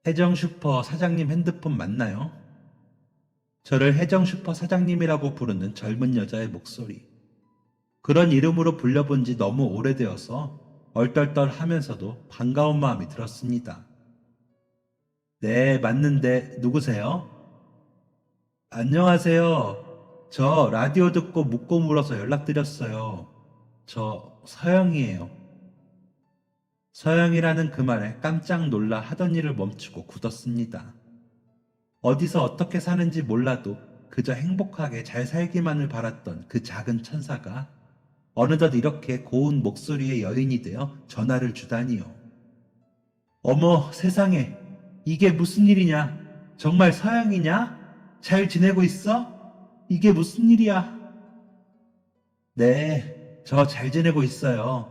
S1: 혜정슈퍼 사장님 핸드폰 맞나요? 저를 혜정슈퍼 사장님이라고 부르는 젊은 여자의 목소리. 그런 이름으로 불려본 지 너무 오래되어서 얼떨떨하면서도 반가운 마음이 들었습니다. 네, 맞는데 누구세요? 안녕하세요. 저 라디오 듣고 묻고 물어서 연락드렸어요. 저 서영이에요. 서영이라는 그 말에 깜짝 놀라 하던 일을 멈추고 굳었습니다. 어디서 어떻게 사는지 몰라도 그저 행복하게 잘 살기만을 바랐던 그 작은 천사가 어느덧 이렇게 고운 목소리의 여인이 되어 전화를 주다니요. 어머 세상에, 이게 무슨 일이냐? 정말 서영이냐? 잘 지내고 있어? 이게 무슨 일이야? 네, 저 잘 지내고 있어요.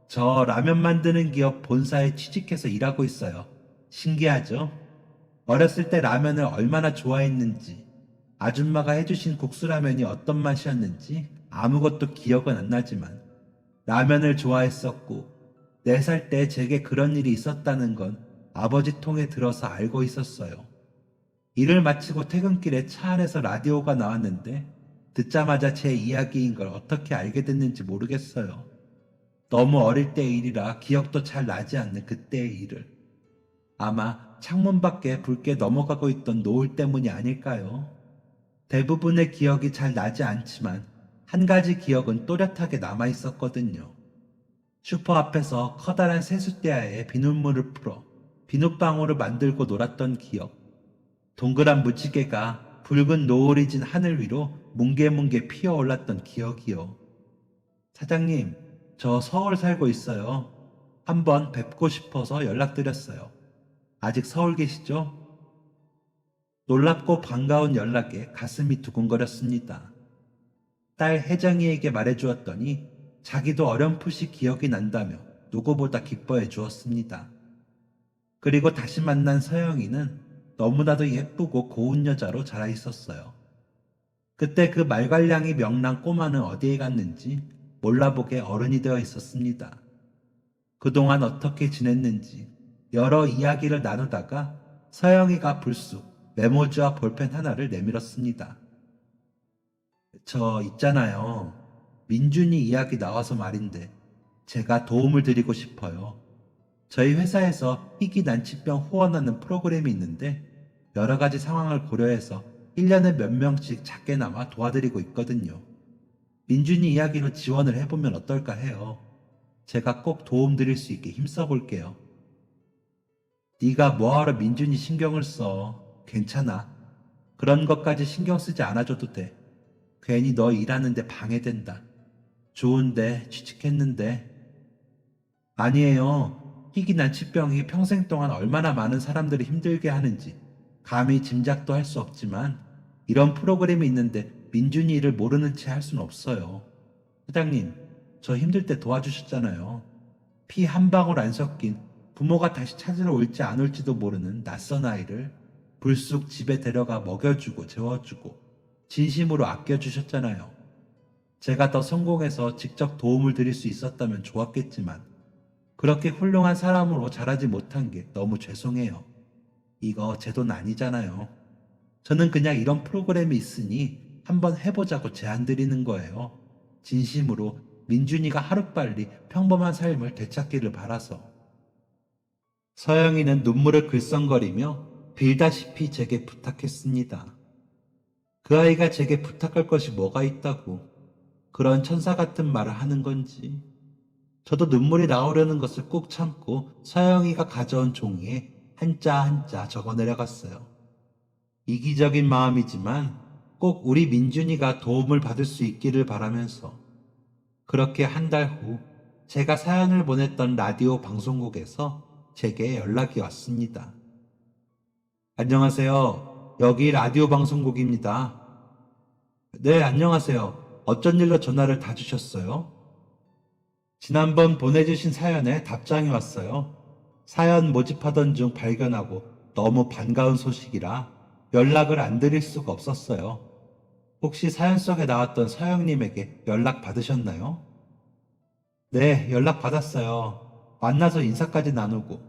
S1: 저 라면 만드는 기업 본사에 취직해서 일하고 있어요. 신기하죠? 어렸을 때 라면을 얼마나 좋아했는지, 아줌마가 해주신 국수라면이 어떤 맛이었는지 아무것도 기억은 안 나지만 라면을 좋아했었고, 4살 때 제게 그런 일이 있었다는 건 아버지 통에 들어서 알고 있었어요. 일을 마치고 퇴근길에 차 안에서 라디오가 나왔는데 듣자마자 제 이야기인 걸 어떻게 알게 됐는지 모르겠어요. 너무 어릴 때의 일이라 기억도 잘 나지 않는 그때의 일을. 아마 창문 밖에 붉게 넘어가고 있던 노을 때문이 아닐까요? 대부분의 기억이 잘 나지 않지만 한 가지 기억은 또렷하게 남아 있었거든요. 슈퍼 앞에서 커다란 세숫대야에 비눗물을 풀어 비눗방울을 만들고 놀았던 기억. 동그란 무지개가 붉은 노을이 진 하늘 위로 뭉게뭉게 피어올랐던 기억이요. 사장님, 저 서울 살고 있어요. 한번 뵙고 싶어서 연락드렸어요. 아직 서울 계시죠? 놀랍고 반가운 연락에 가슴이 두근거렸습니다. 딸 혜정이에게 말해주었더니 자기도 어렴풋이 기억이 난다며 누구보다 기뻐해 주었습니다. 그리고 다시 만난 서영이는 너무나도 예쁘고 고운 여자로 자라 있었어요. 그때 그 말괄량이 명랑 꼬마는 어디에 갔는지 몰라보게 어른이 되어 있었습니다. 그동안 어떻게 지냈는지 여러 이야기를 나누다가 서영이가 불쑥 메모지와 볼펜 하나를 내밀었습니다. 저 있잖아요. 민준이 이야기 나와서 말인데 제가 도움을 드리고 싶어요. 저희 회사에서 희귀 난치병 후원하는 프로그램이 있는데 여러 가지 상황을 고려해서 1년에 몇 명씩 작게나마 도와드리고 있거든요. 민준이 이야기로 지원을 해보면 어떨까 해요. 제가 꼭 도움드릴 수 있게 힘써볼게요. 네가 뭐하러 민준이 신경을 써. 괜찮아. 그런 것까지 신경 쓰지 않아줘도 돼. 괜히 너 일하는데 방해된다. 좋은데 취직했는데. 아니에요. 희귀 난치병이 평생 동안 얼마나 많은 사람들을 힘들게 하는지 감히 짐작도 할 수 없지만 이런 프로그램이 있는데 민준이 일을 모르는 채 할 수는 없어요. 사장님, 저 힘들 때 도와주셨잖아요. 피 한 방울 안 섞인 부모가 다시 찾으러 올지 안 올지도 모르는 낯선 아이를 불쑥 집에 데려가 먹여주고 재워주고 진심으로 아껴주셨잖아요. 제가 더 성공해서 직접 도움을 드릴 수 있었다면 좋았겠지만 그렇게 훌륭한 사람으로 자라지 못한 게 너무 죄송해요. 이거 제 돈 아니잖아요. 저는 그냥 이런 프로그램이 있으니 한번 해보자고 제안 드리는 거예요. 진심으로 민준이가 하루빨리 평범한 삶을 되찾기를 바라서. 서영이는 눈물을 글썽거리며 빌다시피 제게 부탁했습니다. 그 아이가 제게 부탁할 것이 뭐가 있다고 그런 천사 같은 말을 하는 건지. 저도 눈물이 나오려는 것을 꾹 참고 서영이가 가져온 종이에 한자 한자 적어 내려갔어요. 이기적인 마음이지만 꼭 우리 민준이가 도움을 받을 수 있기를 바라면서. 그렇게 한 달 후 제가 사연을 보냈던 라디오 방송국에서 제게 연락이 왔습니다. 안녕하세요. 여기 라디오 방송국입니다. 네, 안녕하세요. 어쩐 일로 전화를 다 주셨어요? 지난번 보내주신 사연에 답장이 왔어요. 사연 모집하던 중 발견하고 너무 반가운 소식이라 연락을 안 드릴 수가 없었어요. 혹시 사연 속에 나왔던 서영님에게 연락 받으셨나요? 네, 연락 받았어요. 만나서 인사까지 나누고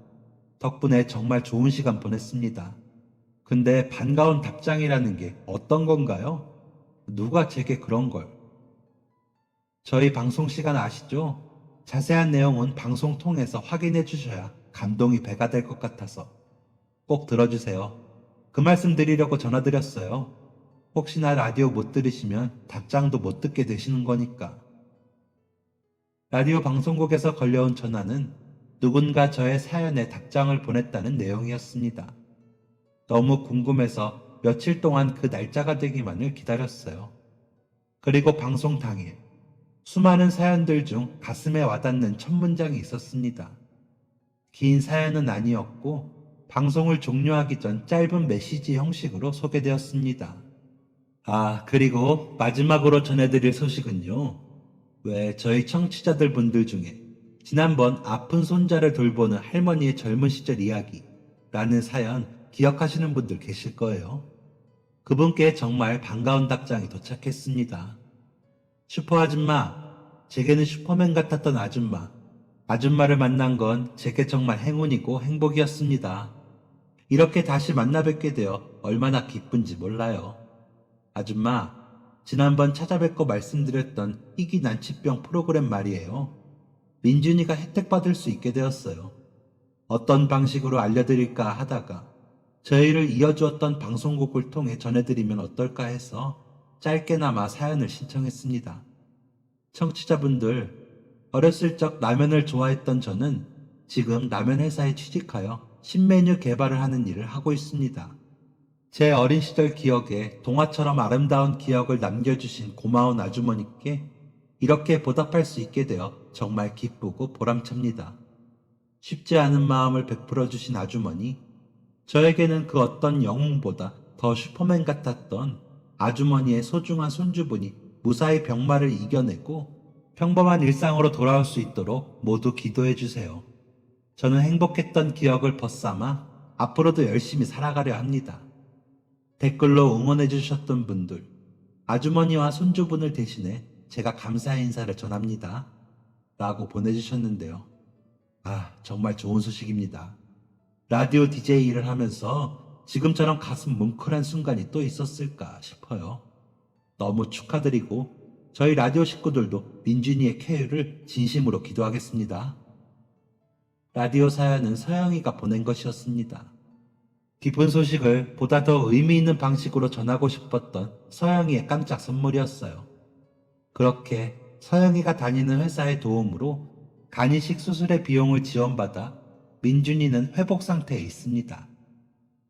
S1: 덕분에 정말 좋은 시간 보냈습니다. 근데 반가운 답장이라는 게 어떤 건가요? 누가 제게 그런 걸? 저희 방송 시간 아시죠? 자세한 내용은 방송 통해서 확인해 주셔야 감동이 배가 될 것 같아서 꼭 들어주세요. 그 말씀 드리려고 전화드렸어요. 혹시나 라디오 못 들으시면 답장도 못 듣게 되시는 거니까. 라디오 방송국에서 걸려온 전화는 누군가 저의 사연에 답장을 보냈다는 내용이었습니다. 너무 궁금해서 며칠 동안 그 날짜가 되기만을 기다렸어요. 그리고 방송 당일 수많은 사연들 중 가슴에 와닿는 첫 문장이 있었습니다. 긴 사연은 아니었고 방송을 종료하기 전 짧은 메시지 형식으로 소개되었습니다. 아, 그리고 마지막으로 전해드릴 소식은요. 왜 저희 청취자들 분들 중에 지난번 아픈 손자를 돌보는 할머니의 젊은 시절 이야기라는 사연 기억하시는 분들 계실 거예요. 그분께 정말 반가운 답장이 도착했습니다. 슈퍼 아줌마, 제게는 슈퍼맨 같았던 아줌마. 아줌마를 만난 건 제게 정말 행운이고 행복이었습니다. 이렇게 다시 만나 뵙게 되어 얼마나 기쁜지 몰라요. 아줌마, 지난번 찾아뵙고 말씀드렸던 희귀 난치병 프로그램 말이에요. 민준이가 혜택 받을 수 있게 되었어요. 어떤 방식으로 알려드릴까 하다가 저희를 이어주었던 방송국을 통해 전해드리면 어떨까 해서 짧게나마 사연을 신청했습니다. 청취자분들, 어렸을 적 라면을 좋아했던 저는 지금 라면 회사에 취직하여 신메뉴 개발을 하는 일을 하고 있습니다. 제 어린 시절 기억에 동화처럼 아름다운 기억을 남겨주신 고마운 아주머니께 이렇게 보답할 수 있게 되어 정말 기쁘고 보람찹니다. 쉽지 않은 마음을 베풀어 주신 아주머니, 저에게는 그 어떤 영웅보다 더 슈퍼맨 같았던 아주머니의 소중한 손주분이 무사히 병마를 이겨내고 평범한 일상으로 돌아올 수 있도록 모두 기도해 주세요. 저는 행복했던 기억을 벗삼아 앞으로도 열심히 살아가려 합니다. 댓글로 응원해 주셨던 분들, 아주머니와 손주분을 대신해 제가 감사의 인사를 전합니다. 라고 보내주셨는데요. 아, 정말 좋은 소식입니다. 라디오 DJ 일을 하면서 지금처럼 가슴 뭉클한 순간이 또 있었을까 싶어요. 너무 축하드리고 저희 라디오 식구들도 민준이의 쾌유를 진심으로 기도하겠습니다. 라디오 사연은 서영이가 보낸 것이었습니다. 기쁜 소식을 보다 더 의미 있는 방식으로 전하고 싶었던 서영이의 깜짝 선물이었어요. 그렇게 서영이가 다니는 회사의 도움으로 간이식 수술의 비용을 지원받아 민준이는 회복 상태에 있습니다.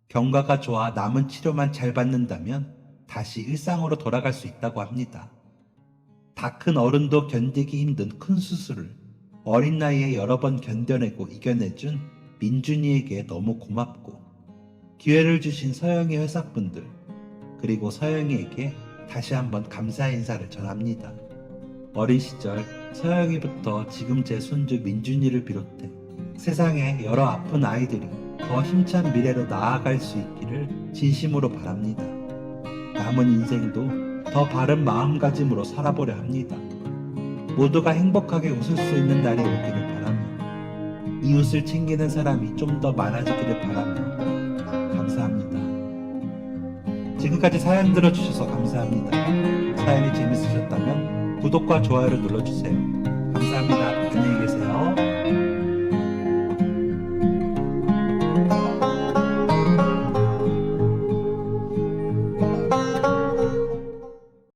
S1: 경과가 좋아 남은 치료만 잘 받는다면 다시 일상으로 돌아갈 수 있다고 합니다. 다 큰 어른도 견디기 힘든 큰 수술을 어린 나이에 여러 번 견뎌내고 이겨내준 민준이에게 너무 고맙고 기회를 주신 서영이 회사분들 그리고 서영이에게 다시 한번 감사의 인사를 전합니다. 어린 시절 서영이부터 지금 제 손주 민준이를 비롯해 세상에 여러 아픈 아이들이 더 힘찬 미래로 나아갈 수 있기를 진심으로 바랍니다. 남은 인생도 더 바른 마음가짐으로 살아보려 합니다. 모두가 행복하게 웃을 수 있는 날이 오기를 바라며 이웃을 챙기는 사람이 좀 더 많아지기를 바라며 감사합니다. 지금까지 사연 들어주셔서 감사합니다. 사연이 재밌으셨다면 구독과 좋아요를 눌러주세요.